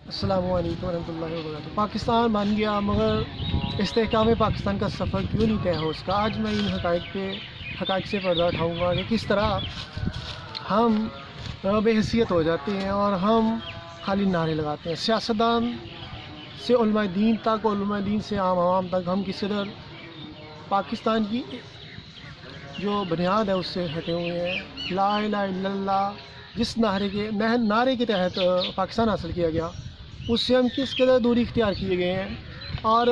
السلام علیکم ورحمۃ اللہ وبرکاتہ۔ پاکستان بن گیا مگر استحکام پاکستان کا سفر کیوں نہیں طے ہو اس کا؟ آج میں ان حقائق سے پردہ اٹھاؤں گا کہ کس طرح ہم بے حیثیت ہو جاتے ہیں اور ہم خالی نعرے لگاتے ہیں، سیاستدان سے علماء دین تک، علماء دین سے عوام تک، ہم کس قدر پاکستان کی جو بنیاد ہے اس سے ہٹے ہوئے ہیں۔ لا الہ الا اللہ جس نعرے کے تحت پاکستان حاصل کیا گیا، اس سے ہم کس قدر دوری اختیار کیے گئے ہیں، اور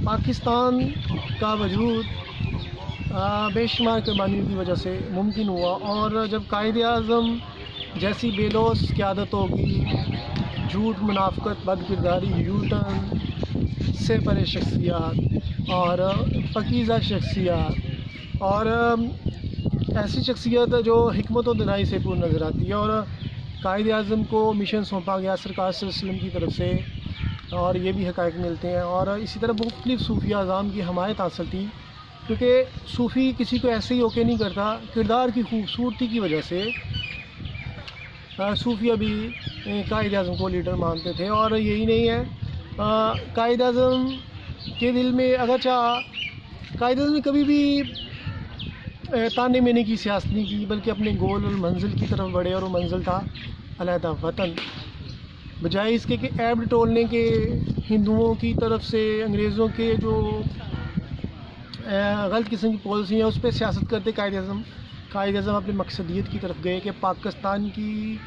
پاکستان کا وجود بے شمار قربانیوں کی وجہ سے ممکن ہوا۔ اور جب قائد اعظم جیسی بے لوث قیادت ہوگی، جھوٹ، منافقت، بد کرداری، یو ٹرن سے پرے شخصیات اور پاکیزہ شخصیات اور ایسی شخصیت جو حکمت و دانائی سے پور نظر آتی ہے، اور قائد اعظم کو مشن سونپا گیا سرکار صلی اللہ علیہ وسلم کی طرف سے، اور یہ بھی حقائق ملتے ہیں۔ اور اسی طرح مختلف صوفیہ اعظام کی حمایت حاصل تھی، کیونکہ صوفی کسی کو ایسے ہی اوکے نہیں کرتا، کردار کی خوبصورتی کی وجہ سے صوفیہ بھی قائد اعظم کو لیڈر مانتے تھے۔ اور یہی نہیں ہے، قائد اعظم کے دل میں اگرچہ قائد اعظم نے کبھی بھی تانے مینے کی سیاست نہیں کی، بلکہ اپنے گول اور منزل کی طرف بڑھے، اور وہ منزل تھا علیحدہ وطن۔ بجائے اس کے کہ عیب ٹولنے کے ہندوؤں کی طرف سے انگریزوں کے جو غلط قسم کی پالیسی ہیں اس پہ سیاست کرتے قائد اعظم اپنے مقصدیت کی طرف گئے کہ پاکستان کی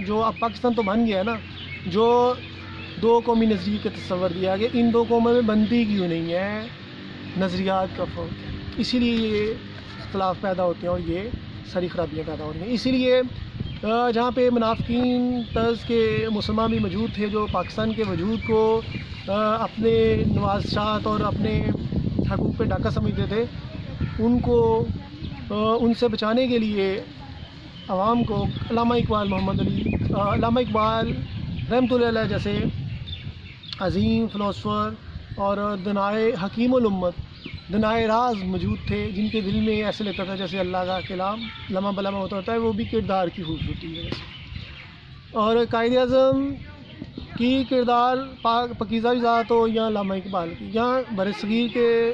جو اب پاکستان تو بن گیا ہے نا، جو دو قومی نظریے کا تصور دیا کہ ان دو قوموں میں بنتی کیوں نہیں ہے، نظریات کا فرق ہے، اسی لیے یہ اختلاف پیدا ہوتے ہیں اور یہ ساری خرابیاں پیدا ہو رہی ہیں۔ اسی لیے جہاں پہ منافقین طرز کے مسلمان بھی موجود تھے جو پاکستان کے وجود کو اپنے نوازشات اور اپنے حقوق پہ ڈاکہ سمجھتے تھے، ان سے بچانے کے لیے عوام کو علامہ اقبال رحمۃ اللہ علیہ جیسے عظیم فلاسفر اور دنائے حکیم الامت، دنائے راز موجود تھے، جن کے دل میں ایسے لگتا تھا جیسے اللہ کا کلام لمحہ بلمحہ ہوتا ہے، وہ بھی کردار کی خوبصورتی ہے۔ اور قائد اعظم کی کردار پاکیزہ ذات ہو یا علامہ اقبال کی، یا برصغیر کے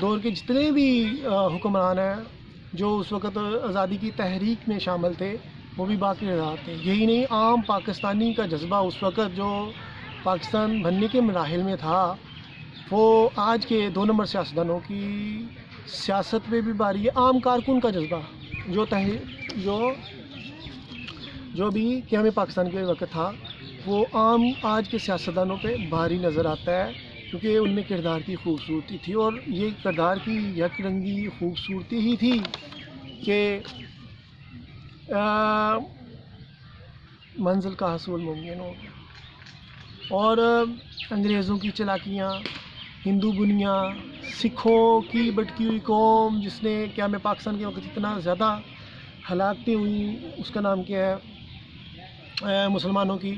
دور کے جتنے بھی حکمران ہیں جو اس وقت آزادی کی تحریک میں شامل تھے، وہ بھی باقاعدہ تھے۔ یہی نہیں، عام پاکستانی کا جذبہ اس وقت جو پاکستان بننے کے مراحل میں تھا، وہ آج کے 2 نمبر سیاستدانوں کی سیاست پہ بھی باری ہے۔ عام کارکن کا جذبہ جو بھی قیام پاکستان کے وقت تھا، وہ عام آج کے سیاستدانوں پہ بھاری نظر آتا ہے، کیونکہ ان میں کردار کی خوبصورتی تھی، اور یہ کردار کی یک رنگی خوبصورتی ہی تھی کہ منزل کا حصول ممکن ہو گیا۔ اور انگریزوں کی چالاکیاں، ہندو بنیاں، سکھوں کی بٹکی ہوئی قوم جس نے قیام پاکستان کے وقت اتنا زیادہ ہلاکتیں ہوئیں، اس کا نام کیا ہے، مسلمانوں کی،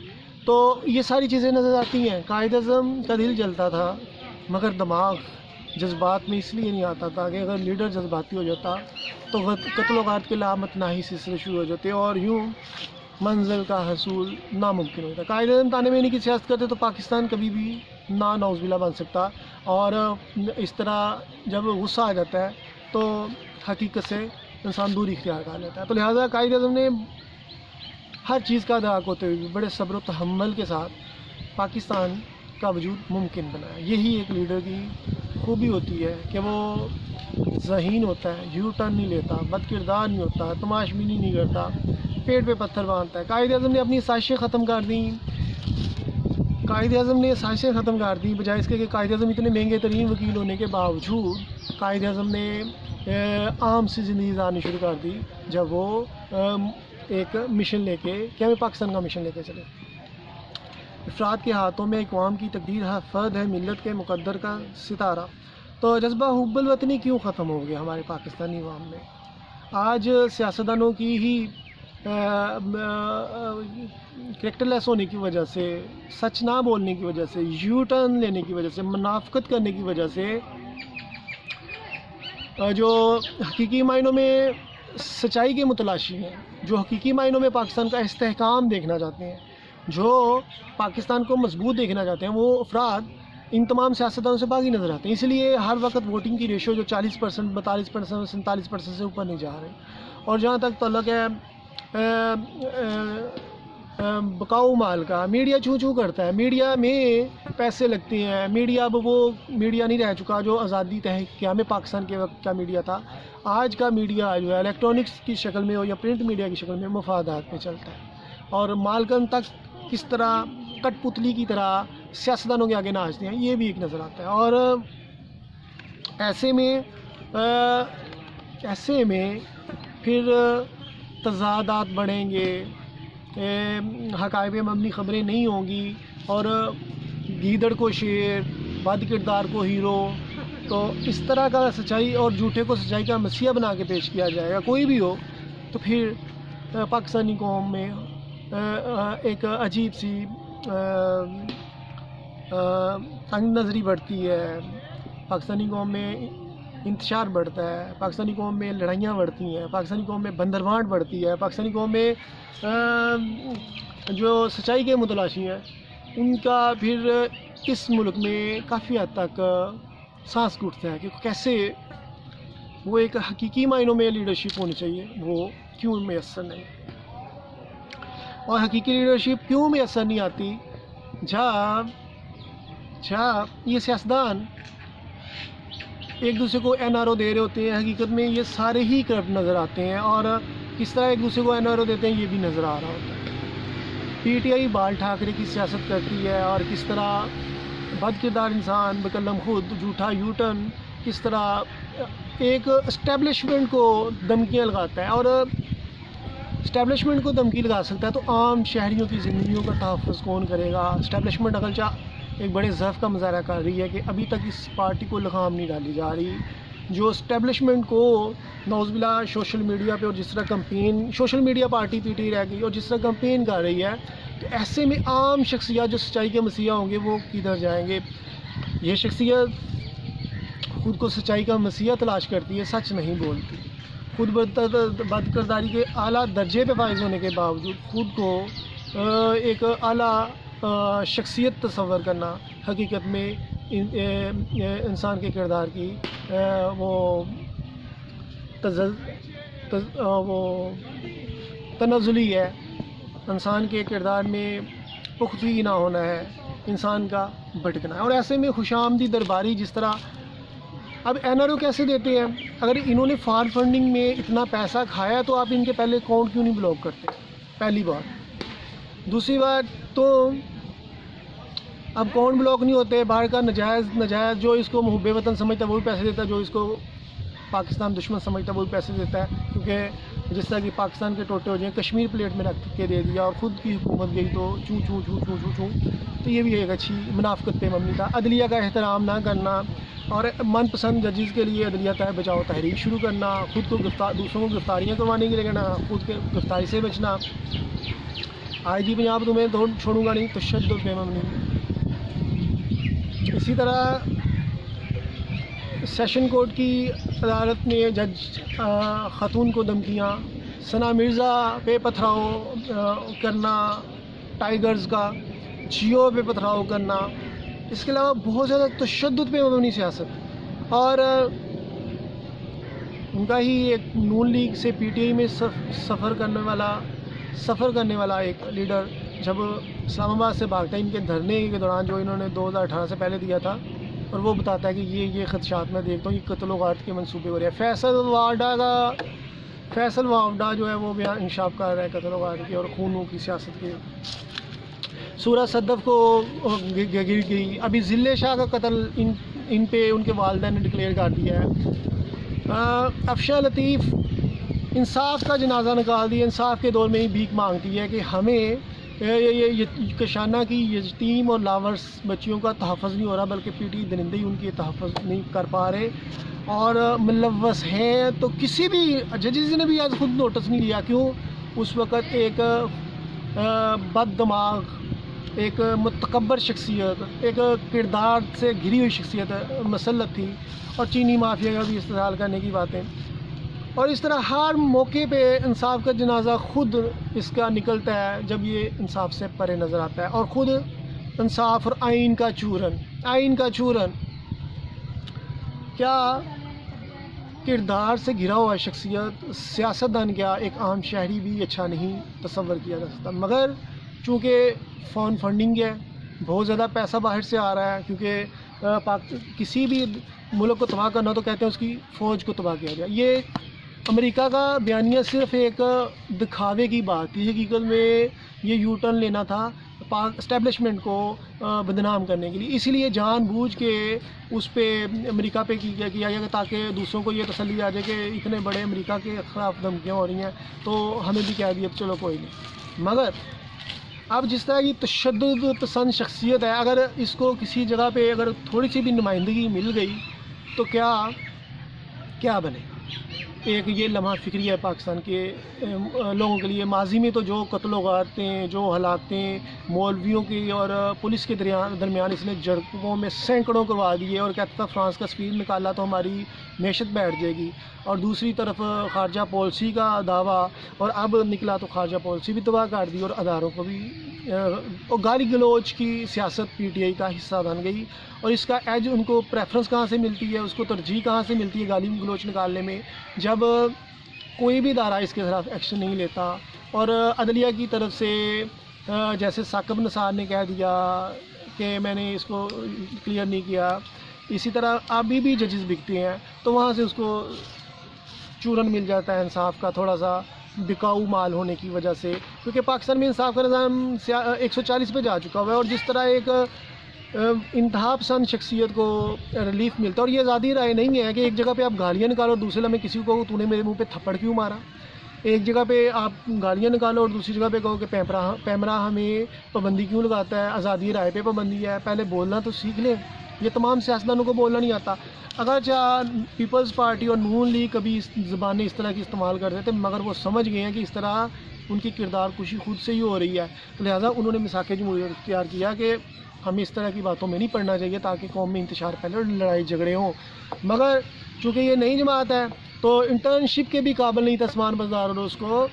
تو یہ ساری چیزیں نظر آتی ہیں۔ قائد اعظم کا دل جلتا تھا مگر دماغ جذبات میں اس لیے نہیں آتا تھا کہ اگر لیڈر جذباتی ہو جاتا تو قتل و غارت کے لامت ناہی سلسلے شروع ہو جاتے اور یوں منزل کا حصول ناممکن ہوتا۔ قائد اعظم تانے مینے کی سیاست کرتے تو پاکستان کبھی بھی نعوذ باللہ بن سکتا، اور اس طرح جب غصہ آ جاتا ہے تو حقیقت سے انسان دوری اختیار کر لیتا ہے۔ تو لہٰذا قائد اعظم نے ہر چیز کا ادراک ہوتے ہوئے بڑے صبر و تحمل کے ساتھ پاکستان کا وجود ممکن بنایا۔ یہی ایک لیڈر کی خوبی ہوتی ہے کہ وہ ذہین ہوتا ہے، یو ٹرن نہیں لیتا، بد کردار نہیں ہوتا، تماش بینی نہیں کرتا، پیٹ پہ پتھر باندھتا ہے۔ قائد اعظم نے اپنی سازشیں ختم کر دیں، بجائے اس کے کہ قائد اعظم اتنے مہنگے ترین وکیل ہونے کے باوجود قائد اعظم نے عام سی زندگی گزارنی شروع کر دی جب وہ ایک مشن لے کے قیام پاکستان کا مشن لے کے چلے۔ افراد کے ہاتھوں میں اقوام کی تقدیر ہے، فرد ہے ملت کے مقدر کا ستارہ۔ تو جذبہ حب الوطنی کیوں ختم ہو گیا ہمارے پاکستانی عوام میں؟ آج سیاستدانوں کی ہی کریکٹر لیس ہونے کی وجہ سے، سچ نہ بولنے کی وجہ سے، یو ٹرن لینے کی وجہ سے، منافقت کرنے کی وجہ سے، جو حقیقی معنوں میں سچائی کے متلاشی ہیں، جو حقیقی معنوں میں پاکستان کا استحکام دیکھنا چاہتے ہیں، جو پاکستان کو مضبوط دیکھنا چاہتے ہیں وہ افراد ان تمام سیاستدانوں سے باغی نظر آتے ہیں. اس لیے ہر وقت ووٹنگ کی ریشو جو 40%، 42%، 47% سے اوپر نہیں جا رہے. اور جہاں تک تعلق ہے بکاؤ مال کا، میڈیا چوں چوں کرتا ہے، میڈیا میں پیسے لگتے ہیں. میڈیا اب وہ میڈیا نہیں رہ چکا جو آزادی قیام پاکستان کے وقت کا میڈیا تھا. آج کا میڈیا جو ہے الیکٹرانکس کی شکل میں ہو یا پرنٹ میڈیا کی شکل میں مفادات پہ چلتا ہے، اور مالکن تک کس طرح کٹ پتلی کی طرح سیاستدانوں کے آگے ناچتے ہیں، یہ بھی ایک نظر آتا ہے. اور ایسے میں پھر تضادات بڑھیں گے، حقائق پہ مبنی خبریں نہیں ہوں گی، اور گیدڑ کو شیر، بد کردار کو ہیرو، تو اس طرح کا سچائی اور جھوٹے کو سچائی کا مسیح بنا کے پیش کیا جائے گا کوئی بھی ہو، تو پھر پاکستانی قوم میں ایک عجیب سی تنگ نظری بڑھتی ہے. پاکستانی قوم میں انتشار بڑھتا ہے، پاکستانی قوم میں لڑائیاں بڑھتی ہیں، پاکستانی قوم میں بندربانٹ بڑھتی ہے، پاکستانی قوم میں جو سچائی کے متلاشی ہیں ان کا پھر اس ملک میں کافی حد تک سانس گھٹتا ہے کہ کیسے وہ ایک حقیقی معنوں میں لیڈرشپ ہونی چاہیے وہ کیوں میسر نہیں. اور حقیقی لیڈرشپ کیوں میسر نہیں آتی جب یہ سیاستدان ایک دوسرے کو این آر او دے رہے ہوتے ہیں. حقیقت میں یہ سارے ہی کرپٹ نظر آتے ہیں، اور کس طرح ایک دوسرے کو این آر او دیتے ہیں یہ بھی نظر آ رہا ہوتا ہے. پی ٹی آئی بال ٹھاکرے کی سیاست کرتی ہے، اور کس طرح بد کردار انسان بکلم خود جھوٹا یو ٹرن کس طرح ایک اسٹیبلشمنٹ کو دھمکیاں لگاتا ہے. اور اسٹیبلشمنٹ کو دھمکی لگا سکتا ہے تو عام شہریوں کی زندگیوں کا تحفظ کون کرے گا؟ اسٹیبلشمنٹ اگرچہ ایک بڑے ضعف کا مظاہرہ کر رہی ہے کہ ابھی تک اس پارٹی کو لگام نہیں ڈالی جا رہی. جو اسٹیبلشمنٹ کو نعوذ باللہ سوشل میڈیا پہ، اور جس طرح campaign social media party P T رہ گئی اور جس طرح کمپین کر رہی ہے، تو ایسے میں عام شخصیات جو سچائی کے مسیحا ہوں گے وہ کدھر جائیں گے؟ یہ شخصیت خود کو سچائی کا مسیحا تلاش کرتی ہے، سچ نہیں بولتی. خود بد کرداری کے اعلیٰ درجے پہ فائز ہونے کے باوجود خود کو ایک اعلیٰ شخصیت تصور کرنا، حقیقت میں انسان کے کردار کی وہ تنزلی ہے. انسان کے کردار میں پختگی نہ ہونا ہے، انسان کا بھٹکنا ہے. اور ایسے میں خوش آمدید درباری جس طرح اب این آر او کیسے دیتے ہیں؟ اگر انہوں نے فار فنڈنگ میں اتنا پیسہ کھایا تو آپ ان کے پہلے اکاؤنٹ کیوں نہیں بلاک کرتے؟ پہلی بات. دوسری بات تو اب اکاؤنٹ بلاک نہیں ہوتے، باہر کا نجائز جو اس کو محب وطن سمجھتا ہے وہ بھی پیسے دیتا ہے، جو اس کو پاکستان دشمن سمجھتا ہے وہ بھی پیسے دیتا ہے. کیونکہ جس طرح کہ پاکستان کے ٹوٹے ہو جائیں، کشمیر پلیٹ میں رکھ کے دے دیا اور خود کی حکومت گئی تو چوں چوں چوں چوں چوں چوں. تو یہ بھی ایک اچھی منافقت پہ مبنی تھا. عدلیہ کا احترام نہ کرنا، اور من پسند ججز کے لیے عدلیہ تحت بچاؤ تحریک شروع کرنا، خود کو دوسروں کو گرفتاریاں کروانے کے لیے کہنا، خود کے گرفتاری سے بچنا. آئی جی پنجاب تمہیں چھوڑوں گا نہیں، تشدد پہ مبنی. اسی طرح سیشن کورٹ کی عدالت میں جج خاتون کو دھمکیاں، ثنا مرزا پہ پتھراؤ کرنا، ٹائیگرز کا جیو پہ پتھراؤ کرنا. اس کے علاوہ بہت زیادہ تشدد پہ مبنی سیاست. اور ان کا ہی ایک نون لیگ سے پی ٹی آئی میں سفر کرنے والا ایک لیڈر جب اسلام آباد سے بھاگتا ہے ان کے دھرنے کے دوران جو انہوں نے 2018 سے پہلے دیا تھا، اور وہ بتاتا ہے کہ یہ خدشات میں دیکھتا ہوں، یہ قتل و غارت کے منصوبے ہو رہے ہیں. فیصل واوڈا جو ہے وہ بیان انکشاف کر رہا ہے قتل و غارت کی اور خونوں کی سیاست کے. سورہ صدف کو گر گئی. ابھی ذلِ شاہ کا قتل ان پہ ان کے والدین نے ڈکلیئر کر دیا ہے. افشاں لطیف انصاف کا جنازہ نکال دیا. انصاف کے دور میں ہی بھیک مانگتی ہے کہ ہمیں یہ کشانہ کی یتیم اور لاورس بچیوں کا تحفظ نہیں ہو رہا، بلکہ پی ٹی درندے ہی ان کی تحفظ نہیں کر پا رہے اور ملوث ہیں. تو کسی بھی ججز نے بھی آج خود نوٹس نہیں لیا. کیوں؟ اس وقت ایک بد دماغ، ایک متکبر شخصیت، ایک کردار سے گھری ہوئی شخصیت مسلط تھی، اور چینی مافیا کا بھی استحصال کرنے کی باتیں. اور اس طرح ہر موقع پہ انصاف کا جنازہ خود اس کا نکلتا ہے جب یہ انصاف سے پرے نظر آتا ہے، اور خود انصاف اور آئین کا چورن کیا کردار سے گھرا ہوا شخصیت، سیاستدان کیا ایک عام شہری بھی اچھا نہیں تصور کیا جا سکتا، مگر چونکہ فون فنڈنگ ہے، بہت زیادہ پیسہ باہر سے آ رہا ہے، کیونکہ کسی بھی ملک کو تباہ کرنا تو کہتے ہیں اس کی فوج کو تباہ کیا جائے۔ یہ امریکہ کا بیانیہ صرف ایک دکھاوے کی بات تھی، حقیقت میں یہ یو ٹرن لینا تھا اسٹیبلشمنٹ کو بدنام کرنے کے لیے، اسی لیے جان بوجھ کے اس پہ امریکہ پہ کیا گیا تاکہ دوسروں کو یہ تسلی آ جائے کہ اتنے بڑے امریکہ کے خلاف دھمکیاں ہو رہی ہیں تو ہمیں بھی کہہ دیا چلو کوئی نہیں۔ مگر اب جس طرح کی تشدد پسند شخصیت ہے، اگر اس کو کسی جگہ پہ اگر تھوڑی سی بھی نمائندگی مل گئی تو کیا بنے؟ ایک یہ لمحہ فکری ہے پاکستان کے لوگوں کے لیے۔ ماضی میں تو جو قتل و غارتیں، جو ہلاکتیں مولویوں کی اور پولیس کے درمیان اس نے جھڑپوں میں سینکڑوں کروا دیے، اور کہتا تھا فرانس کا سفیر نکالا تو ہماری معیشت بیٹھ جائے گی، اور دوسری طرف خارجہ پالیسی کا دعویٰ، اور اب نکلا تو خارجہ پالیسی بھی تباہ کر دی اور اداروں کو بھی، اور گالی گلوچ کی سیاست پی ٹی آئی کا حصہ بن گئی۔ اور اس کا ایج ان کو پریفرنس کہاں سے ملتی ہے، اس کو ترجیح کہاں سے ملتی ہے گالی گلوچ نکالنے میں، جب کوئی بھی ادارہ اس کے خلاف ایکشن نہیں لیتا، اور عدلیہ کی طرف سے جیسے ثاقب نثار نے کہہ دیا کہ میں نے اس کو کلیئر نہیں کیا، اسی طرح ابھی بھی ججز بکتے ہیں تو وہاں سے اس کو چورن مل جاتا ہے انصاف کا، تھوڑا سا بکاؤ مال ہونے کی وجہ سے، کیونکہ پاکستان میں انصاف کا نظام 140 پہ جا چکا ہوا ہے، اور جس طرح ایک انتہا پسند شخصیت کو ریلیف ملتا ہے، اور یہ آزادی رائے نہیں ہے کہ ایک جگہ پہ آپ گالیاں نکالو اور دوسرے لمحے کسی کو تو نے میرے منہ پہ تھپڑ کیوں مارا، ایک جگہ پہ آپ گالیاں نکالو اور دوسری جگہ پہ کہو کہ پیمرا ہمیں پابندی کیوں لگاتا ہے، آزادی رائے پہ پابندی ہے، پہلے بولنا تو سیکھ لیں۔ یہ تمام سیاستدانوں کو بولنا نہیں آتا، اگرچہ پیپلز پارٹی اور نون لیگ کبھی اس زبانیں اس طرح کی استعمال کرتے تھے، مگر وہ سمجھ گئے ہیں کہ اس طرح ان کی کردار کشی خود سے ہی ہو رہی ہے، لہٰذا انہوں نے مساق جمہوریت اختیار کیا کہ ہمیں اس طرح کی باتوں میں نہیں پڑھنا چاہیے تاکہ قوم میں انتشار پھیلے اور لڑائی جھگڑے ہوں۔ مگر چونکہ یہ نئی جماعت ہے تو انٹرنشپ کے بھی قابل نہیں تھا عثمان بزدار، اور اس کو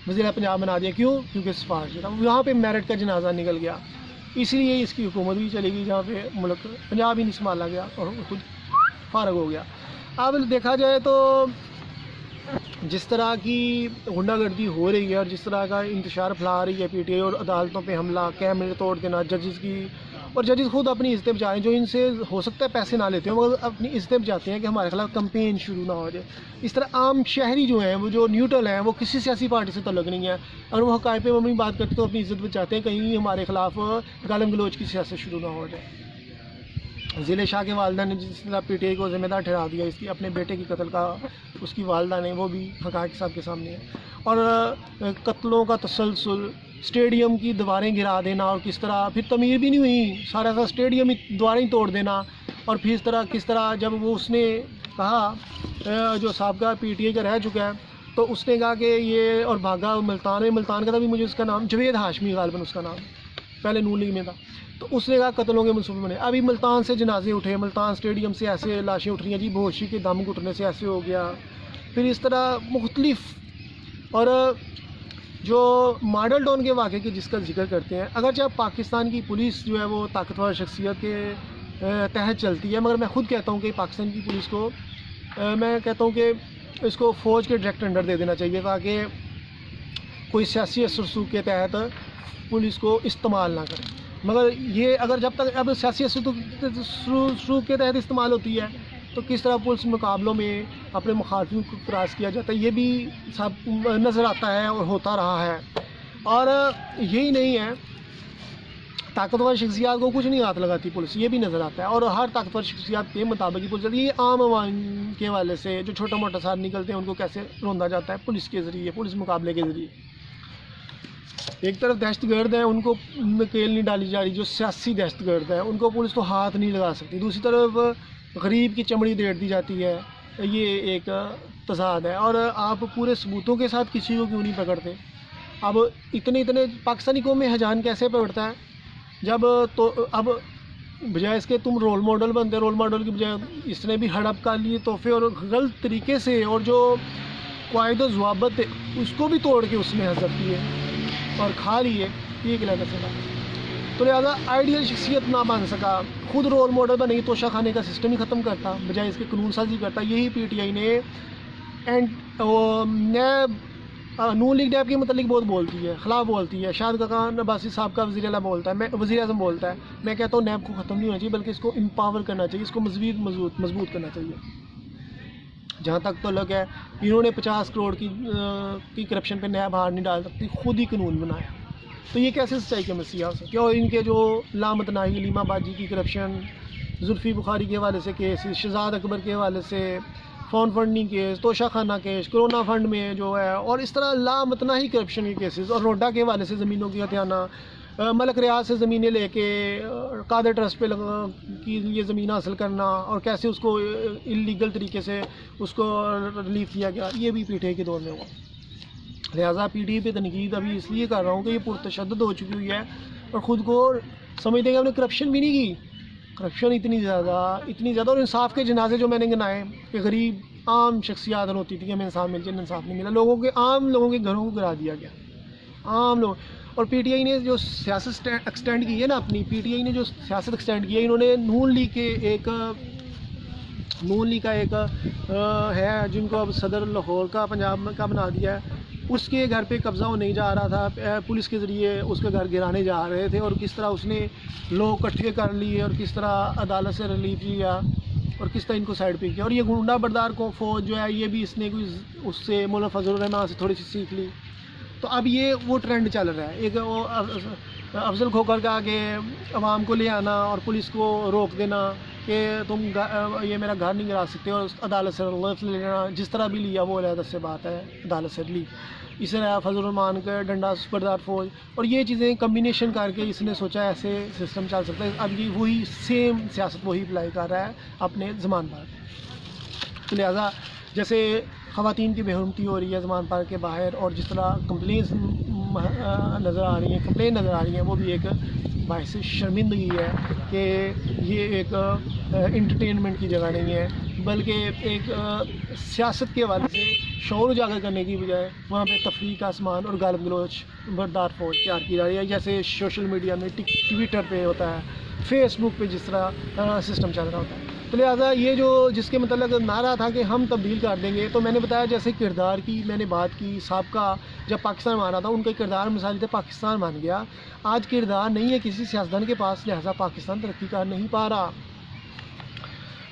وزیر پنجاب بنا دیا، کیوں؟ کیونکہ سفارش تھا، یہاں پہ میرٹ کا جنازہ نکل گیا، اسی لیے اس کی حکومت بھی چلے گی جہاں پہ ملک پنجاب ہی نہیں سنبھالا گیا اور خود فارغ ہو گیا۔ اب دیکھا جائے تو جس طرح کی غنڈہ گردی ہو رہی ہے اور جس طرح کا انتشار پھیلا رہی ہے پی ٹی آئی، اور عدالتوں پہ حملہ، کیمرے توڑ دینا ججز کی، اور ججز خود اپنی عزتیں بچا رہے ہیں، جو ان سے ہو سکتا ہے پیسے نہ لیتے ہیں مگر اپنی عزتیں بچاتے ہیں کہ ہمارے خلاف کمپین شروع نہ ہو جائے۔ اس طرح عام شہری جو ہیں، وہ جو نیوٹرل ہیں، وہ کسی سیاسی پارٹی سے تعلق نہیں ہے، اگر وہ حقائق پہ مبنی بات کرتے تو اپنی عزت بچاتے ہیں، کہیں ہمارے خلاف گالم گلوچ کی سیاست شروع نہ ہو جائے۔ ضلع شاہ کے والدہ نے جس طرح پی ٹی آئی کو ذمہ دار ٹھہرا دیا اس کی اپنے بیٹے کی قتل کا، اس کی والدہ نے، وہ بھی حقائق صاحب کے سامنے ہے، اور قتلوں کا تسلسل، اسٹیڈیم کی دیواریں گرا دینا، اور کس طرح پھر تعمیر بھی نہیں ہوئی، سارا اسٹیڈیم ہی دیواریں توڑ دینا، اور پھر کس طرح جب وہ اس نے کہا جو سابقہ پی ٹی آئی کا رہ چکا ہے تو اس نے کہا کہ یہ، اور بھاگا ملتان کا تھا بھی، مجھے اس کا نام جوید ہاشمی غالباً اس کا نام پہلے نون لیگ میں تھا، تو اس نے کہا قتلوں کے منصوبے بنے، ابھی ملتان سے جنازے اٹھے، ملتان اسٹیڈیم سے ایسے لاشیں اٹھ رہی ہیں جی، بہوشی کے دم گھٹنے سے ایسے ہو گیا، پھر اس طرح مختلف، اور جو ماڈل ٹاؤن کے واقعے کی جس کا ذکر کرتے ہیں، اگرچہ پاکستان کی پولیس جو ہے وہ طاقتور شخصیت کے تحت چلتی ہے، مگر میں خود کہتا ہوں کہ پاکستان کی پولیس کو، میں کہتا ہوں کہ اس کو فوج کے ڈائریکٹ انڈر دے دینا چاہیے تاکہ کوئی سیاسی اثر رسوخ کے تحت پولیس کو استعمال نہ کرے، مگر یہ اگر جب تک اب سیاسی اثر رسوخ کے تحت استعمال ہوتی ہے تو کس طرح پولیس مقابلوں میں اپنے مخالفین کو کراس کیا جاتا ہے، یہ بھی سب نظر آتا ہے اور ہوتا رہا ہے۔ اور یہی نہیں ہے، طاقتور شخصیات کو کچھ نہیں ہاتھ لگاتی پولیس، یہ بھی نظر آتا ہے، اور ہر طاقتور شخصیات کے مطابق ہی پولیس چلتی ہے۔ یہ عام عوام کے حوالے سے جو چھوٹا موٹا ساتھ نکلتے ہیں ان کو کیسے روندا جاتا ہے پولیس کے ذریعے، پولیس مقابلے کے ذریعے۔ ایک طرف دہشت گرد ہیں، ان کو نکیل نہیں ڈالی جا رہی، جو سیاسی دہشت گرد ہیں ان کو پولیس تو ہاتھ نہیں لگا سکتی، دوسری طرف غریب کی چمڑی دیڑ دی جاتی ہے، یہ ایک تضاد ہے۔ اور آپ پورے ثبوتوں کے ساتھ کسی کو کیوں نہیں پکڑتے؟ اب اتنے پاکستانی قوم میں ہجان کیسے پکڑتا ہے جب تو اب بجائے اس کے تم رول ماڈل بنتے، رول ماڈل کی بجائے اس نے بھی ہڑپ کر لیے تحفے اور غلط طریقے سے، اور جو قواعد و ضوابط ہے اس کو بھی توڑ کے اس نے حذف کیے اور کھا لیے، یہ کیا سکا. تو لہٰذا آئیڈیل شخصیت نہ بن سکا، خود رول ماڈل بنے گی، توشہ خانے کا سسٹم ہی ختم کرتا بجائے اس کے قانون سازی کرتا. یہی پی ٹی آئی نے نون لیگ نیب کے متعلق بہت بولتی ہے، خلاف بولتی ہے. شاہد خاقان عباسی صاحب کا وزیر اعلیٰ بولتا ہے، وزیر اعظم بولتا ہے. میں کہتا ہوں نیب کو ختم نہیں ہونا چاہیے بلکہ اس کو امپاور کرنا چاہیے، اس کو مزید مضبوط کرنا چاہیے. جہاں تک تعلق ہے، انہوں نے 50 کروڑ کی کرپشن پہ نیب ہار نہیں ڈال سکتی، خود ہی قانون بنایا. تو یہ کیسے سچائی کا مسیح ہو سکتا ہے؟ اور ان کے جو لامتناہی علیمہ باجی کی کرپشن، زلفی بخاری کے حوالے سے کیس، شہزاد اکبر کے حوالے سے فون فنڈنگ کیس، توشہ خانہ کیس، کرونا فنڈ میں جو ہے، اور اس طرح لامتناہی کرپشن کے کیسز، اور روڈا کے حوالے سے زمینوں کی ہتھیانہ، ملک ریاض سے زمینیں لے کے قادر ٹرسٹ پہ کی یہ زمین حاصل کرنا، اور کیسے اس کو انلیگل طریقے سے اس کو ریلیف دیا گیا، یہ بھی پی ٹی آئی کے دور میں ہوا. لہٰذا پی ٹی آئی پہ تنقید ابھی اس لیے کر رہا ہوں کہ یہ پرتشدد ہو چکی ہوئی ہے، اور خود کو سمجھتے ہیں کہ ہم نے کرپشن بھی نہیں کی. کرپشن اتنی زیادہ، اور انصاف کے جنازے جو میں نے گنائے کہ غریب عام شخصیات ہوتی تھی کہ ہمیں انصاف مل جائے، انصاف نہیں ملا. عام لوگوں کے گھروں کو گرا دیا گیا، عام لوگ. اور پی ٹی آئی نے جو سیاست ایکسٹینڈ کی ہے نا، اپنی پی ٹی آئی نے جو سیاست ایکسٹینڈ کی ہے، انہوں نے نون لیگ کا ایک ہے جن کو اب صدر لاہور کا پنجاب کا بنا دیا ہے، اس کے گھر پہ قبضہ ہو نہیں جا رہا تھا، پولیس کے ذریعے اس کے گھر گرانے جا رہے تھے، اور کس طرح اس نے لوگ اکٹھے کر لیے، اور کس طرح عدالت سے ریلیف لیا، اور کس طرح ان کو سائڈ پہ کیا. اور یہ گنڈا بردار کو فوج جو ہے، یہ بھی اس نے کوئی اس سے مولانا فضل الرحمان سے تھوڑی سی سیکھ لی. تو اب یہ وہ ٹرینڈ چل رہا ہے، ایک وہ افضل کھوکھر کا کہ عوام کو لے آنا اور پولیس کو روک دینا کہ تم یہ میرا گھر نہیں گرا سکتے، اور عدالت سے ریلیف لے لینا، جس طرح بھی لیا وہ علیحدہ سے بات ہے، عدالت سے ریلیف. اس طرح فضل الرحمان کا ڈنڈا بردار فوج، اور یہ چیزیں کمبینیشن کر کے اس نے سوچا ایسے سسٹم چل سکتا ہے. اب یہ وہی سیم سیاست وہی اپلائی کر رہا ہے اپنے زمان پر. تو لہٰذا جیسے خواتین کی بے حرمتی ہو رہی ہے زمان پارک کے باہر، اور جس طرح کمپلین نظر آ رہی ہیں، وہ بھی ایک باعث شرمندگی ہے کہ یہ ایک انٹرٹینمنٹ کی جگہ نہیں ہے، بلکہ ایک سیاست کے حوالے سے شعور اجاگر کرنے کی بجائے وہاں پہ تفریح کا سامان اور گالی گلوچ بردار فوج تیار کی جا رہی ہے، جیسے سوشل میڈیا میں ٹویٹر پہ ہوتا ہے، فیس بک پہ جس طرح سسٹم چل رہا ہوتا ہے. تو لہٰذا یہ جو جس کے متعلق نعرہ تھا کہ ہم تبدیل کر دیں گے، تو میں نے بتایا جیسے کردار کی میں نے بات کی، سابقہ جب پاکستان مانا تھا ان کا کردار مثالی تھا، پاکستان مان گیا. آج کردار نہیں ہے کسی سیاستدان کے پاس، لہٰذا پاکستان ترقی کر نہیں پا رہا.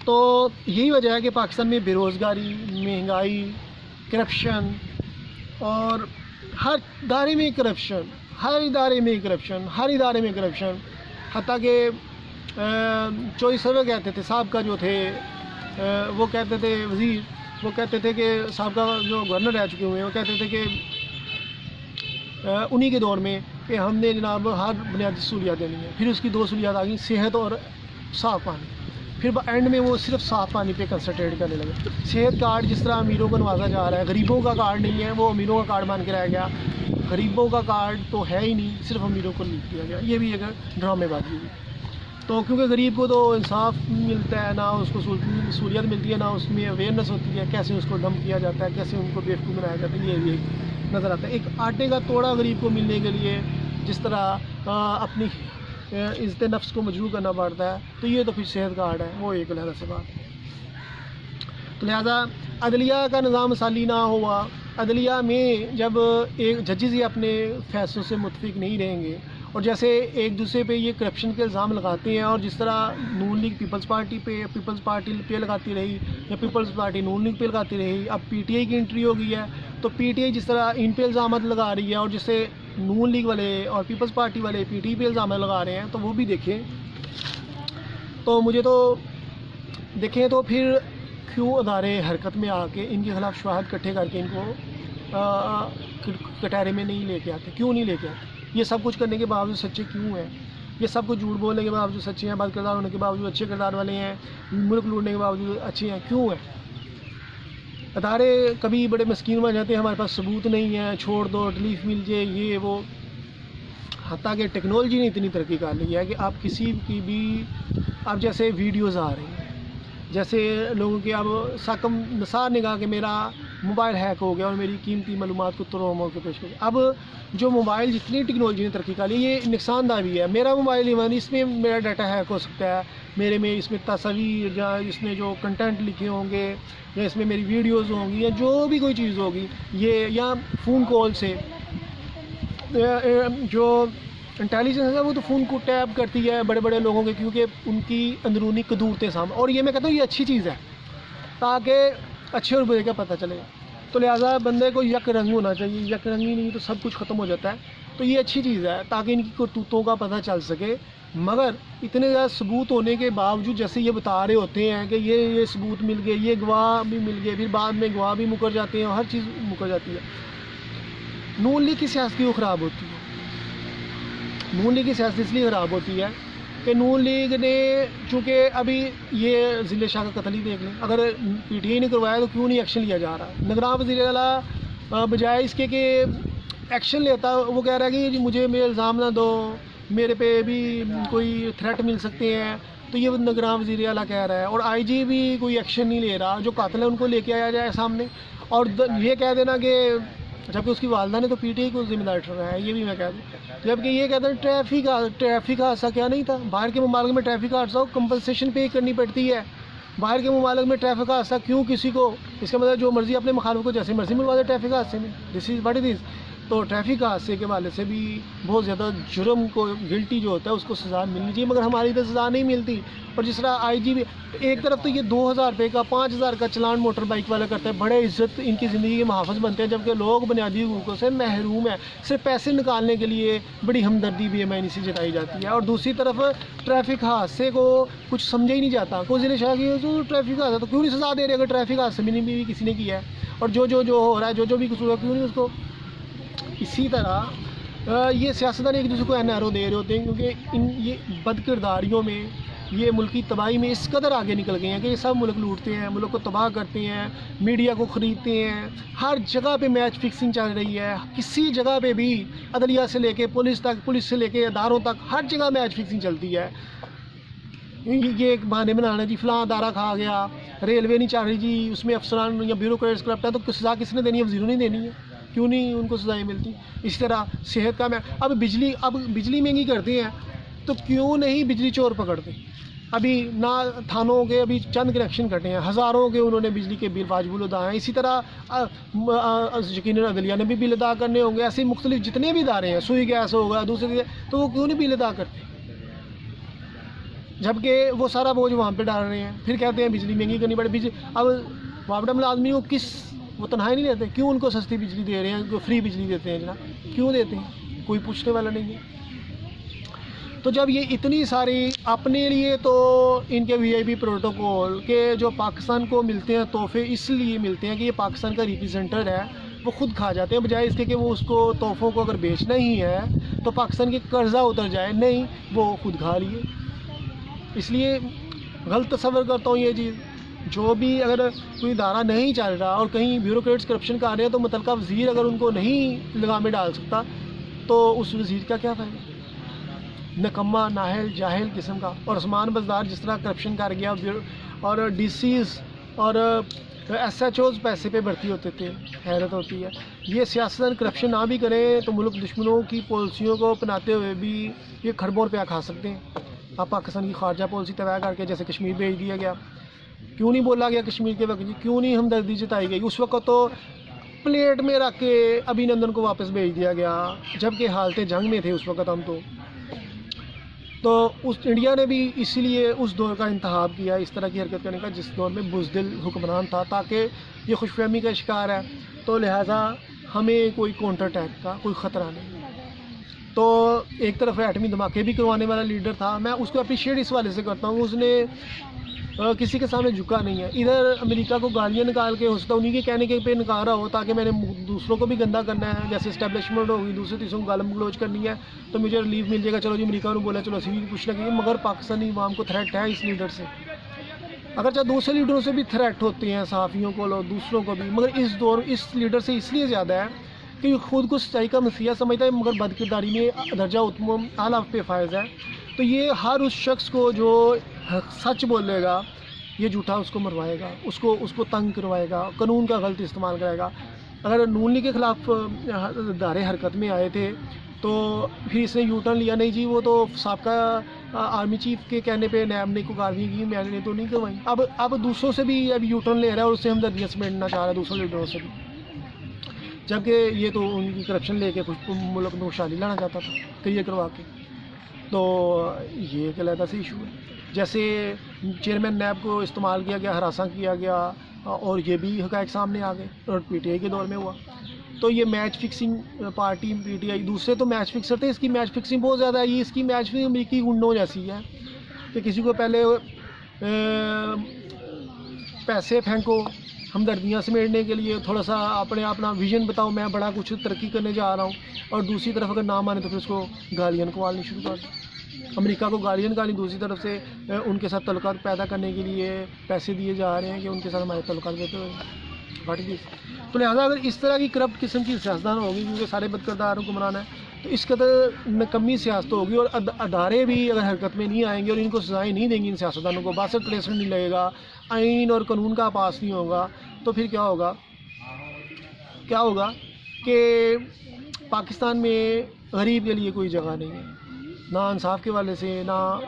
تو یہی وجہ ہے کہ پاکستان میں بے روزگاری، مہنگائی، کرپشن، اور ہر ادارے میں کرپشن، حتیٰ کہ چوئی سروے کہتے تھے صاحب کا جو تھے، وہ کہتے تھے وزیر، وہ کہتے تھے کہ صاحب کا جو گورنر رہ چکے ہوئے ہیں، وہ کہتے تھے کہ انہی کے دور میں کہ ہم نے جناب ہر بنیادی سہولیات دینی ہے. پھر اس کی 2 سہولیات آ گئیں، صحت اور صاف پانی. پھر اینڈ میں وہ صرف صاف پانی پہ کنسنٹریٹ کرنے لگے. صحت کارڈ جس طرح امیروں کو نوازا جا رہا ہے، غریبوں کا کارڈ نہیں ہے، وہ امیروں کا کارڈ بن کے رہ گیا. غریبوں کا کارڈ تو ہے ہی نہیں، صرف امیروں کو لیک کیا گیا. یہ بھی ایک ڈرامے بازی ہوئی. تو کیونکہ غریب کو تو انصاف ملتا ہے، نہ اس کو سہولیت ملتی ہے، نہ اس میں اویئرنیس ہوتی ہے، کیسے اس کو ڈمپ کیا جاتا ہے، کیسے ان کو بیوقوف بنایا جاتا ہے، یہ بھی نظر آتا ہے. ایک آٹے کا توڑا غریب کو ملنے کے لیے جس طرح اپنی عزت نفس کو مجروح کرنا پڑتا ہے، تو یہ تو پھر صحت کارڈ ہے، وہ ایک علیحدہ سے بات ہے. تو لہٰذا عدلیہ کا نظام مثالی نہ ہوا. عدلیہ میں جب ایک ججز ہی اپنے فیصلوں سے متفق نہیں رہیں گے، اور جیسے ایک دوسرے پہ یہ کرپشن کے الزام لگاتے ہیں، اور جس طرح نون لیگ پیپلز پارٹی پہ لگاتی رہی، یا پیپلز پارٹی نون لیگ پہ لگاتی رہی، اب پی ٹی آئی کی انٹری ہو گئی ہے، تو پی ٹی آئی جس طرح ان پہ الزامات لگا رہی ہے، اور جس سے نون لیگ والے اور پیپلز پارٹی والے پی ٹی آئی پہ الزامات لگا رہے ہیں، تو وہ بھی دیکھیں. تو مجھے تو دیکھیں تو پھر کیوں ادارے حرکت میں آ کے ان کے خلاف شواہد اکٹھے کر کے ان کو کٹہرے میں نہیں لے کے آتے؟ کیوں نہیں لے کے آتے؟ یہ سب کچھ کرنے کے باوجود سچے کیوں ہیں؟ یہ سب کچھ جھوٹ بولنے کے باوجود سچے ہیں، بد کردار ہونے کے باوجود اچھے کردار والے ہیں، ملک لوٹنے کے باوجود اچھے ہیں، کیوں ہیں؟ ادارے کبھی بڑے مسکین بن جاتے ہیں، ہمارے پاس ثبوت نہیں ہے، چھوڑ دو، ریلیف مل جائے، یہ وہ. حتیٰ کہ ٹیکنالوجی نے اتنی ترقی کر لی ہے کہ آپ کسی کی بھی اب جیسے ویڈیوز آ رہی ہیں، جیسے لوگوں کی اب ساکم مثال نگاہ کہ میرا موبائل ہیک ہو گیا اور میری قیمتی معلومات کو تروما کے پیش کر دیا۔ اب جو موبائل جتنی ٹیکنالوجی نے ترقی کر لی یہ نقصان دہ بھی ہے۔ میرا موبائل ایون اس میں میرا ڈاٹا ہیک ہو سکتا ہے، میرے میں اس میں تصاویر یا اس میں جو کنٹینٹ لکھے ہوں گے یا اس میں میری ویڈیوز ہوں گی یا جو بھی کوئی چیز ہوگی یہ، یا فون کال سے جو انٹیلیجنس ہے وہ تو فون کو ٹیپ کرتی ہے بڑے بڑے لوگوں کے، کیونکہ ان کی اندرونی قدورتیں سامنے، اور یہ میں کہتا ہوں یہ اچھی چیز ہے تاکہ اچھے اور برے کا پتہ چلے۔ تو لہٰذا بندے کو یک رنگ ہونا چاہیے، یک رنگی نہیں تو سب کچھ ختم ہو جاتا ہے۔ تو یہ اچھی چیز ہے تاکہ ان کی کرتوتوں کا پتہ چل سکے، مگر اتنے زیادہ ثبوت ہونے کے باوجود جیسے یہ بتا رہے ہوتے ہیں کہ یہ ثبوت مل گئے، یہ گواہ بھی مل گئے، پھر بعد میں گواہ بھی مکر جاتے ہیں، ہر چیز مکر جاتی ہے۔ نون لیگ کی سیاست کیوں خراب ہوتی ہے؟ نون لیگ کی سیاست اس لیے خراب ہوتی ہے کہ نون لیگ نے چونکہ ابھی یہ ضلع شاہ کا قتل ہی دیکھ لیں، اگر پی ٹی آئی نے کروایا تو کیوں نہیں ایکشن لیا جا رہا؟ نگران وزیر اعلیٰ بجائے اس کے کہ ایکشن لیتا وہ کہہ رہا ہے کہ جی مجھے الزام نہ دو، میرے پہ بھی کوئی تھریٹ مل سکتے ہیں، تو یہ نگران وزیر اعلیٰ کہہ رہا ہے، اور آئی جی بھی کوئی ایکشن نہیں لے رہا، جو قاتل ہے ان کو لے کے آیا جائے سامنے، اور یہ کہہ دینا کہ جبکہ اس کی والدہ نے تو پی ٹی آئی کو ذمہ دار ٹھہرایا ہے، یہ بھی میں کہہ دوں، جبکہ یہ کہتے ہیں ٹریفک حادثہ کیا نہیں تھا؟ باہر کے ممالک میں ٹریفک حادثہ ہو کمپنسیشن پے کرنی پڑتی ہے، باہر کے ممالک میں ٹریفک حادثہ کیوں کسی کو، اس کا مطلب جو مرضی اپنے مخالف کو جیسے مرضی ملوا دے ٹریفک حادثے میں، دس از واٹ اٹ از۔ تو ٹریفک حادثے کے حوالے سے بھی بہت زیادہ جرم کو گلٹی جو ہوتا ہے اس کو سزا ملنی چاہیے، مگر ہماری تو سزا نہیں ملتی۔ اور جس طرح آئی جی بھی ایک طرف تو یہ 2000 روپے کا 5000 کا چلان موٹر بائک والا کرتا ہے، بڑے عزت ان کی زندگی کے محافظ بنتے ہیں، جبکہ لوگ بنیادی حقوقوں سے محروم ہیں، صرف پیسے نکالنے کے لیے بڑی ہمدردی بھی معنی سے جتائی جاتی ہے۔ اور دوسری طرف ٹریفک حادثے کو کچھ سمجھا ہی نہیں جاتا، کوئی ضلع شاہ کی جو ٹریفک حادثہ تو کیوں نہیں سزا دے رہے اگر ٹریفک حادثے بھی کسی نے کیا ہے، اور جو ہو رہا ہے جو بھی قصور ہے کیوں نہیں اس کو۔ اسی طرح یہ سیاستدان ایک دوسرے کو این آر او دے رہے ہوتے ہیں، کیونکہ یہ بد کرداریوں میں، یہ ملکی تباہی میں اس قدر آگے نکل گئے ہیں کہ یہ سب ملک لوٹتے ہیں، ملک کو تباہ کرتے ہیں، میڈیا کو خریدتے ہیں، ہر جگہ پہ میچ فکسنگ چل رہی ہے، کسی جگہ پہ بھی عدلیہ سے لے کے پولیس تک، پولیس سے لے کے اداروں تک ہر جگہ میچ فکسنگ چلتی ہے۔ یہ ایک بہانے بنانا جی فلاں ادارہ کھا گیا، ریلوے نہیں چل رہی جی اس میں افسران یا بیوروکریٹس کرپٹ ہے، تو سزا کس نے دینی ہے؟ وزیروں نے دینی ہے، کیوں نہیں ان کو سزائیں ملتی؟ اسی طرح صحت کا میں اب بجلی مہنگی کرتے ہیں تو کیوں نہیں بجلی چور پکڑتے؟ ابھی نہ تھانوں کے ابھی چند کنیکشن کٹے ہیں، ہزاروں کے انہوں نے بجلی کے بل واجب الادا ہیں۔ اسی طرح یقیناً عدلیہ نے بھی بل ادا کرنے ہوں گے، ایسے مختلف جتنے بھی ادارے ہیں، سوئی گیس ہوگا دوسرے، تو وہ کیوں نہیں بل ادا کرتے؟ جبکہ وہ سارا بوجھ وہاں پہ ڈال رہے ہیں، پھر کہتے ہیں بجلی مہنگی کرنی پڑے۔ اب وابڈم آدمی کو وہ تنہائی نہیں دیتے، کیوں ان کو سستی بجلی دے رہے ہیں، فری بجلی دیتے ہیں جناب، کیوں دیتے ہیں؟ کوئی پوچھنے والا نہیں ہے۔ تو جب یہ اتنی ساری اپنے لیے تو ان کے وی آئی پی پروٹوکول کے جو پاکستان کو ملتے ہیں تحفے اس لیے ملتے ہیں کہ یہ پاکستان کا ریپرزینٹر ہے، وہ خود کھا جاتے ہیں، بجائے اس کے کہ وہ اس کو تحفوں کو اگر بیچنا ہی ہے تو پاکستان کے قرضہ اتر جائے، نہیں وہ خود کھا لیے۔ اس لیے غلط تصور کرتا ہوں یہ چیز، جو بھی اگر کوئی ادارہ نہیں چل رہا اور کہیں بیوروکریٹس کرپشن کر رہے ہیں تو متعلقہ وزیر اگر ان کو نہیں لگام میں ڈال سکتا تو اس وزیر کا کیا فائدہ؟ نکما، نااہل، جاہل قسم کا۔ اور عثمان بزدار جس طرح کرپشن کر گیا، اور ڈی سیز اور ایس ایچ اوز پیسے پہ بھرتی ہوتے تھے، حیرت ہوتی ہے۔ یہ سیاستدان کرپشن نہ بھی کریں تو ملک دشمنوں کی پالیسیوں کو اپناتے ہوئے بھی یہ کھربوں روپیہ کھا سکتے ہیں۔ اب پاکستان کی خارجہ پالیسی طے کر کے جیسے کشمیر بھیج دیا گیا، کیوں نہیں بولا گیا کشمیر کے وقت جی؟ کیوں نہیں ہمدردی جتائی گئی؟ اس وقت تو پلیٹ میں رکھ کے ابھی نندن کو واپس بھیج دیا گیا، جبکہ حالت جنگ میں تھے اس وقت ہم تو اس انڈیا نے بھی اسی لیے اس دور کا انتخاب کیا اس طرح کی حرکت کرنے کا جس دور میں بزدل حکمران تھا، تاکہ یہ خوش فہمی کا شکار ہے تو لہٰذا ہمیں کوئی کاؤنٹر اٹیک کا کوئی خطرہ نہیں۔ تو ایک طرف ایٹمی دھماکے بھی کروانے والا لیڈر تھا، میں اس کو اپریشیٹ اس والے سے کرتا ہوں، اس نے کسی کے سامنے جھکا نہیں ہے۔ ادھر امریکہ کو گالیاں نکال کے ہو سکتا ہے انہیں کے کہنے کے پہ نکال رہا ہو تاکہ میں نے دوسروں کو بھی گندا کرنا ہے، جیسے اسٹیبلشمنٹ ہوگی دوسرے تیسروں کو گالم گلوچ کرنی ہے تو مجھے ریلیف مل جائے گا، چلو جی امریکہ نے بولا چلو اسی بھی کچھ نہ کیے، مگر پاکستانی عوام کو تھریٹ ہے اس لیڈر سے۔ اگرچہ دوسرے لیڈروں سے بھی تھریٹ ہوتے ہیں، صحافیوں کو، دوسروں کو بھی، مگر اس لیڈر سے اس لیے زیادہ ہے کہ خود کو سچائی کا مسیحا سمجھتا ہے مگر بد کرداری میں درجہ اتم اعلیٰ پہ فائز ہے. تو یہ ہر اس شخص کو جو سچ بولے گا یہ جھوٹا اس کو مروائے گا, اس کو تنگ کروائے گا, قانون کا غلط استعمال کرے گا. اگر نون لیگ کے خلاف دھارے حرکت میں آئے تھے تو پھر اس نے یو ٹرن لیا, نہیں جی وہ تو سابقہ آرمی چیف کے کہنے پہ نیب نے کو کارروائی کی, میں نے تو نہیں کروائی. اب دوسروں سے بھی اب یو ٹرن لے رہا ہے اور اس سے ہمدردیاں سمیٹنا چاہ رہا ہے دوسرے لیڈروں سے بھی, جبکہ یہ تو ان کی کرپشن لے کے ملک میں خوشحالی لانا چاہتا تھا کلیئر کروا کے. تو یہ ایک علیحدہ سے ایشو ہے. جیسے چیئرمین نیب کو استعمال کیا گیا, ہراساں کیا گیا, اور یہ بھی حقائق سامنے آ گئے اور پی ٹی آئی کے دور میں ہوا. تو یہ match fixing party P T I, دوسرے تو میچ فکسر تھے, اس کی میچ فکسنگ بہت زیادہ ہے. یہ اس کی میچ فکسنگ امریکی گنڈوں جیسی ہے کہ کسی کو پہلے پیسے پھینکو ہمدردیاں سمیٹنے کے لیے, تھوڑا سا اپنا ویژن بتاؤ, میں بڑا کچھ ترقی کرنے جا رہا ہوں, اور دوسری طرف اگر نہ مانے تو پھر اس کو گالیاں نکالنی شروع کر دیں. امریکہ کو گالیاں نکالیں, دوسری طرف سے ان کے ساتھ تعلقات پیدا کرنے کے لیے پیسے دیے جا رہے ہیں کہ ان کے ساتھ ہمارے تعلقات دیتے ہوئے. تو لہٰذا اگر اس طرح کی کرپٹ قسم کی سیاستدان ہوگی, کیونکہ سارے بدکردار حکمران ہیں, تو اس قدر نکمی سیاست ہوگی, اور ادارے بھی اگر حرکت میں نہیں آئیں گے اور ان کو سزائیں نہیں دیں گی ان سیاستدانوں کو, باثر ٹریسر نہیں لگے گا, آئین اور قانون کا پاس نہیں ہوگا, تو پھر کیا ہوگا کہ پاکستان میں غریب کے لیے کوئی جگہ نہیں ہے, نہ انصاف کے والے سے, نہ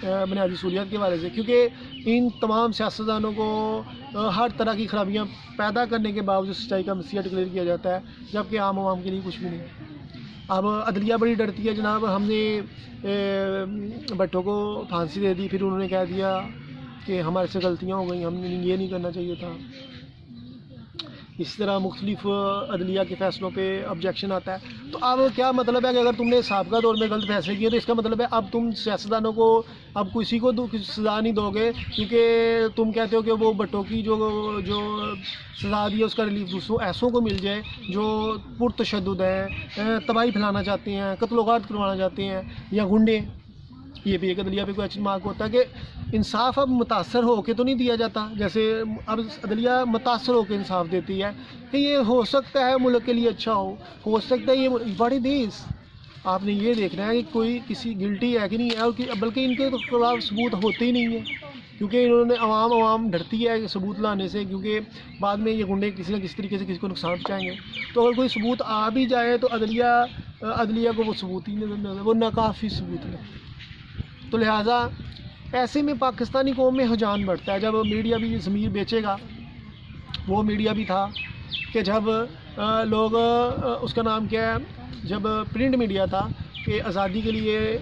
بنیادی سہولیات کے والے سے, کیونکہ ان تمام سیاستدانوں کو ہر طرح کی خرابیاں پیدا کرنے کے باوجود سچائی کا مسیحا ڈکلیئر کیا جاتا ہے, جبکہ عام عوام کے لیے کچھ بھی نہیں. اب عدلیہ بڑی ڈرتی ہے, جناب ہم نے بھٹو کو پھانسی دے دی, پھر انہوں نے کہہ دیا کہ ہمارے سے غلطیاں ہو گئیں, ہم نے یہ نہیں کرنا چاہیے تھا. اس طرح مختلف عدلیہ کے فیصلوں پہ آبجیکشن آتا ہے. تو اب کیا مطلب ہے کہ اگر تم نے سابقہ دور میں غلط فیصلے کیے تو اس کا مطلب ہے اب تم سیاستدانوں کو اب کسی کو سزا نہیں دو گے, کیونکہ تم کہتے ہو کہ وہ بھٹو کی جو سزا دی ہے اس کا ریلیف دوسروں ایسوں کو مل جائے جو پرتشدد ہیں, تباہی پھیلانا چاہتے ہیں, قتل و غارت کروانا چاہتے ہیں, یا گنڈے. یہ بھی ایک عدلیہ پہ کوئی ایکشن مارک ہوتا ہے کہ انصاف اب متاثر ہو کے تو نہیں دیا جاتا, جیسے اب عدلیہ متاثر ہو کے انصاف دیتی ہے کہ یہ ہو سکتا ہے ملک کے لیے اچھا ہو سکتا ہے, یہ بڑی دیس. آپ نے یہ دیکھنا ہے کہ کوئی کسی گلٹی ہے کہ نہیں ہے, اور بلکہ ان کے خلاف ثبوت ہوتے ہی نہیں ہیں, کیونکہ انہوں نے عوام ڈرتی ہے ثبوت لانے سے, کیونکہ بعد میں یہ گنڈے کسی نہ کسی طریقے سے کسی کو نقصان پہنچائیں گے. تو اگر کوئی ثبوت آ بھی جائے تو عدلیہ کو وہ ثبوت ہی نہیں, وہ ناکافی ثبوت ہے. تو لہٰذا ایسے میں پاکستانی قوم میں رجحان بڑھتا ہے. جب میڈیا بھی ضمیر بیچے گا, وہ میڈیا بھی تھا کہ جب لوگ اس کا نام کیا ہے, جب پرنٹ میڈیا تھا کہ آزادی کے لیے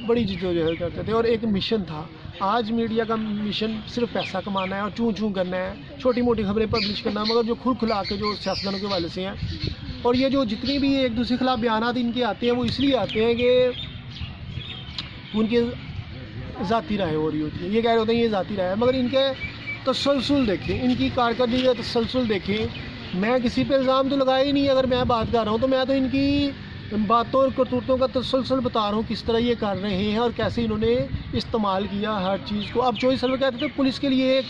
بڑی جدوجہد کرتے تھے اور ایک مشن تھا. آج میڈیا کا مشن صرف پیسہ کمانا ہے اور چوں کرنا ہے, چھوٹی موٹی خبریں پبلش کرنا, مگر جو کھلا کے جو سیاستدانوں کے حوالے سے ہیں, اور یہ جو جتنی بھی ایک دوسرے کے خلاف بیانات ان کے آتے ہیں وہ اس لیے آتے ہیں کہ ان کی ذاتی رائے ہو رہی ہوتی ہے. یہ کہہ رہے ہوتے ہیں یہ ذاتی رائے ہے, مگر ان کے تسلسل دیکھیں, ان کی کارکردگی کا تسلسل دیکھیں. میں کسی پہ الزام تو لگایا ہی نہیں, اگر میں بات کر رہا ہوں تو میں تو ان کی باتوں اور کرتوتوں کا تسلسل بتا رہا ہوں, کس طرح یہ کر رہے ہیں اور کیسے انہوں نے استعمال کیا ہر چیز کو. اب 24 سال کہتے تھے پولیس کے لیے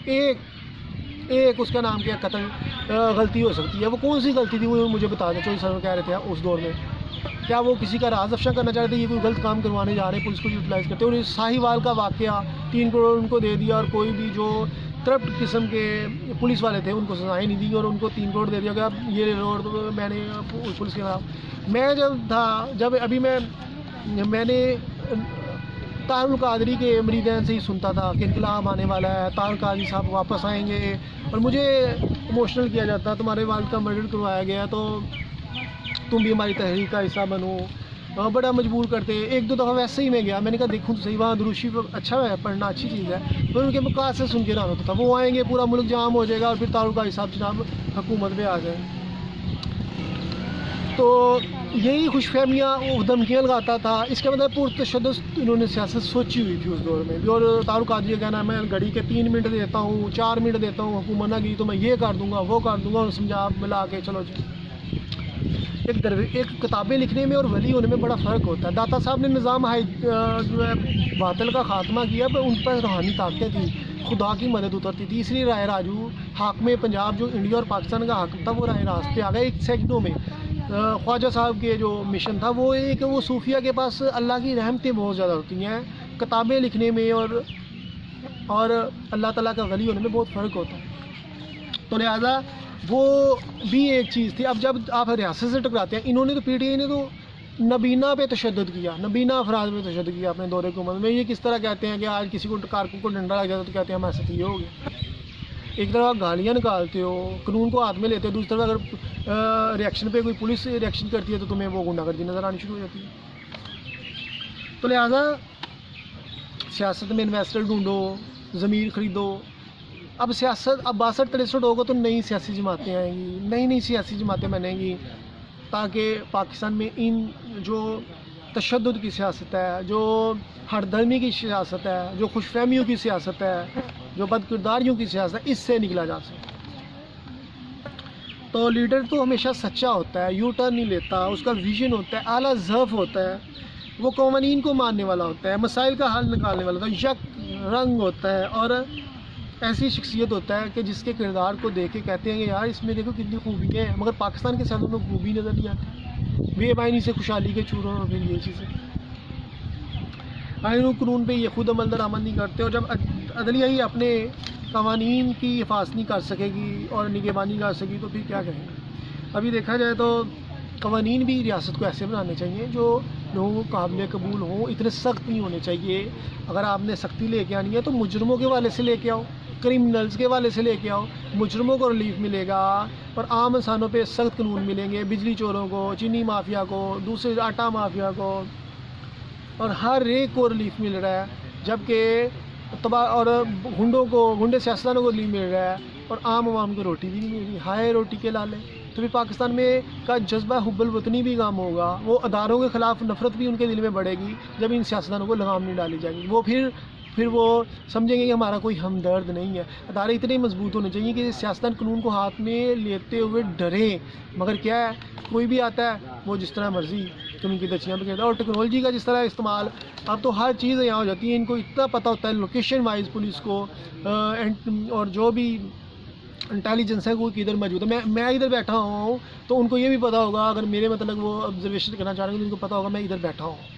ایک اس کا نام کیا قتل غلطی ہو سکتی ہے, وہ کون سی غلطی تھی وہ مجھے بتا دیں. 24 سال کہہ رہے تھے اس دور میں, کیا وہ کسی کا راز افشا کرنا چاہ رہے تھے, یہ کوئی غلط کام کروانے جا رہے ہیں, پولیس کو یوٹیلائز کرتے ہیں. اور ساہیوال کا واقعہ 3 کروڑ ان کو دے دیا, اور کوئی بھی جو کرپٹ قسم کے پولیس والے تھے ان کو سزائیں نہیں دی, اور ان کو 3 کروڑ دے دیا کہ اب یہ روڈ میں نے پولیس کے خلاف. میں جب ابھی میں نے طاہر القادری کے مریدین سے ہی سنتا تھا کہ انقلاب آنے والا ہے, طاہر القادری صاحب واپس آئیں گے, اور مجھے ایموشنل کیا جاتا, تمہارے والد کا مرڈر کروایا گیا تو تم بھی ہماری تحریک کا حصہ بنو, بڑا مجبور کرتے. 1-2 دفعہ ویسے ہی میں گیا, میں نے کہا دیکھوں تو صحیح, وہاں دروشی اچھا ہے, پڑھنا اچھی چیز ہے. پھر ان کے مقاصد سے سن کے رہا ہوتا تھا, وہ آئیں گے پورا ملک جام ہو جائے گا, اور پھر طاہر القادری صاحب جناب حکومت میں آ جائیں. تو یہی خوش فہمیاں وہ دھمکیاں لگاتا تھا. اس کا مطلب پرتشدد انہوں نے سیاست سوچی ہوئی تھی اس دور میں بھی. اور طاہر القادری کا کہنا ہے میں گھڑی کے 3 منٹ دیتا ہوں, 4 منٹ دیتا ہوں, حکومت نہ گئی تو میں یہ کر دوں گا, وہ کر دوں گا, اور سمجھا ملا کے چلو جی. ایک کتابیں لکھنے میں اور ولی ہونے میں بڑا فرق ہوتا ہے. داتا صاحب نے نظام جو ہے باطل کا خاتمہ کیا, پر ان پر روحانی طاقتیں تھیں. خدا کی مدد اترتی تھی. اس لیے رائے راجو حاکم پنجاب جو انڈیا اور پاکستان کا حاکم تھا وہ راہ راست پہ آ گیا 1 سیکنڈوں میں. خواجہ صاحب کے جو مشن تھا وہ ایک وہ صوفیہ کے پاس اللہ کی رحمتیں بہت زیادہ ہوتی ہیں, کتابیں لکھنے میں اور اللہ تعالیٰ کا ولی ہونے میں بہت فرق ہوتا ہے. تو لہٰذا وہ بھی ایک چیز تھی. اب جب آپ ریاست سے ٹکراتے ہیں, انہوں نے تو پی ٹی آئی نے تو نبینہ پہ تشدد کیا, نبینہ افراد پہ تشدد کیا اپنے دور حکومت میں. یہ کس طرح کہتے ہیں کہ آج کسی کو کارکن کو ڈنڈا لگ جاتا تو کہتے ہیں ہمارے ساتھ یہ ہو گیا. ایک طرف آپ گالیاں نکالتے ہو, قانون کو ہاتھ میں لیتے ہو, دوسری طرف اگر ریئیکشن پہ کوئی پولیس ریئیکشن کرتی ہے تو تمہیں وہ غنڈہ گردی نظر آنی شروع ہو جاتی ہے. تو لہٰذا سیاست میں انویسٹر ڈھونڈو, ضمیر خریدو. اب سیاست اب 62-63 ہوگا تو نئی سیاسی جماعتیں آئیں گی, نئی سیاسی جماعتیں بنیں گی, تاکہ پاکستان میں ان جو تشدد کی سیاست ہے, جو ہر دھرمی کی سیاست ہے, جو خوش فہمیوں کی سیاست ہے, جو بد کرداریوں کی سیاست ہے, اس سے نکلا جا سکے. تو لیڈر تو ہمیشہ سچا ہوتا ہے, یو ٹرن نہیں لیتا, اس کا ویژن ہوتا ہے, اعلیٰ ظرف ہوتا ہے, وہ قوانین کو ماننے والا ہوتا ہے, مسائل کا حل نکالنے والا ہوتا ہے, یک رنگ ہوتا ہے, اور ایسی شخصیت ہوتا ہے کہ جس کے کردار کو دیکھ کے کہتے ہیں کہ یار اس میں دیکھو کتنی خوبی ہے. مگر پاکستان کے ساتھ میں خوبی نظر نہیں آتی, بے بائنی سے خوشحالی کے چوروں اور پھر یہ چیزیں آئین و قانون پہ یہ خود عمل درآمد نہیں کرتے. اور جب عدلیہ ہی اپنے قوانین کی حفاظت نہیں کر سکے گی اور نگہبانی کر سکے گی تو پھر کیا کہیں گے. ابھی دیکھا جائے تو قوانین بھی ریاست کو ایسے بنانے چاہیے جو لوگوں کو قابل قبول ہوں, اتنے سخت نہیں ہونے چاہیے. اگر آپ نے سختی لے کے آنی ہے تو مجرموں کے والے سے لے کے آؤ, کرمنلز کے والے سے لے کے آؤ, مجرموں کو ریلیف ملے گا اور عام انسانوں پہ سخت قانون ملیں گے. بجلی چوروں کو, چینی مافیا کو, دوسرے آٹا مافیا کو, اور ہر ایک کو ریلیف مل رہا ہے, جبکہ اور گنڈے سیاستدانوں کو ریلیف مل رہا ہے اور عام عوام کو روٹی بھی نہیں مل رہی. ہائے روٹی کے لالے. تو پھر پاکستان میں کا جذبہ حب الوطنی بھی کام ہوگا, وہ اداروں کے خلاف نفرت بھی ان کے دل میں بڑھے گی جب ان سیاستدانوں کو لگام نہیں ڈالی جائے گی. وہ پھر وہ سمجھیں گے کہ ہمارا کوئی ہمدرد نہیں ہے. ادارے اتنے مضبوط ہونے چاہیے کہ سیاستدان قانون کو ہاتھ میں لیتے ہوئے ڈریں. مگر کیا ہے, کوئی بھی آتا ہے وہ جس طرح مرضی قانون کی دچیاں پہ کہتا ہے. اور ٹیکنالوجی کا جس طرح استعمال, اب تو ہر چیز یہاں ہو جاتی ہے. ان کو اتنا پتہ ہوتا ہے لوکیشن وائز پولیس کو, اور جو بھی انٹیلیجنس ہے وہ کدھر موجود ہے. میں ادھر بیٹھا ہوں تو ان کو یہ بھی پتہ ہوگا, اگر میرے مطلب وہ آبزرویشن کرنا چاہ رہے ہیں تو ان کو پتہ ہوگا میں ادھر بیٹھا ہوں.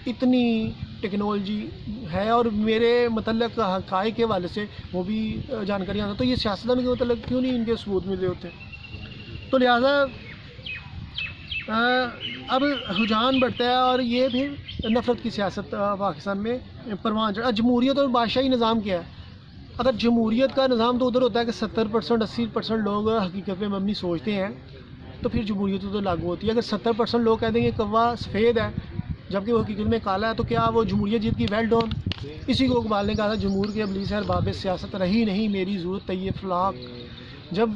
اتنی ٹیکنالوجی ہے, اور میرے متعلق حقائق کے حوالے سے وہ بھی جانکاریاں. تو یہ سیاستدان کے متعلق کیوں نہیں ان کے ثبوت ملے ہوتے. تو لہٰذا اب رجحان بڑھتا ہے, اور یہ پھر نفرت کی سیاست پاکستان میں پروان چڑھا. جمہوریت اور بادشاہی نظام کیا ہے؟ اگر جمہوریت کا نظام تو ادھر ہوتا ہے کہ 70% 80% لوگ حقیقت پہ مبنی سوچتے ہیں, تو پھر جمہوریت تو لاگو ہوتی ہے. اگر 70% لوگ کہہ دیں گے کوا سفید ہے جبکہ وہ حقیقت میں کالا ہے, تو کیا وہ جمہوریت جیت کی؟ Well done. اسی کو اقبال نے کہا تھا, جمہور کے ابلیس ہے باب سیاست, رہی نہیں میری ضرورت طیب فلاق. جب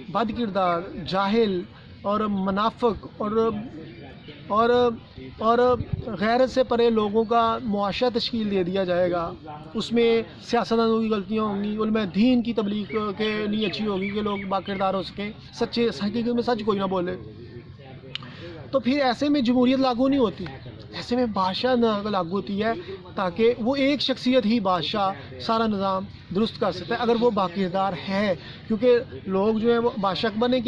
بد کردار, جاہل اور منافق اور غیرت سے پرے لوگوں کا معاشرہ تشکیل دے دیا جائے گا, اس میں سیاستدانوں کی غلطیاں ہوں گی, علماء دین کی تبلیغ کے لیے اچھی ہوگی کہ لوگ با کردار ہو سکیں, سچے حقیقت میں سچ کوئی نہ بولے, تو پھر ایسے میں جمہوریت لاگو نہیں ہوتی. ایسے میں بادشاہ لاگو ہوتی ہے, تاکہ وہ ایک شخصیت ہی بادشاہ سارا نظام درست کر سکتا ہے اگر وہ با کردار ہے. کیونکہ لوگ جو ہے وہ بادشاہ بنے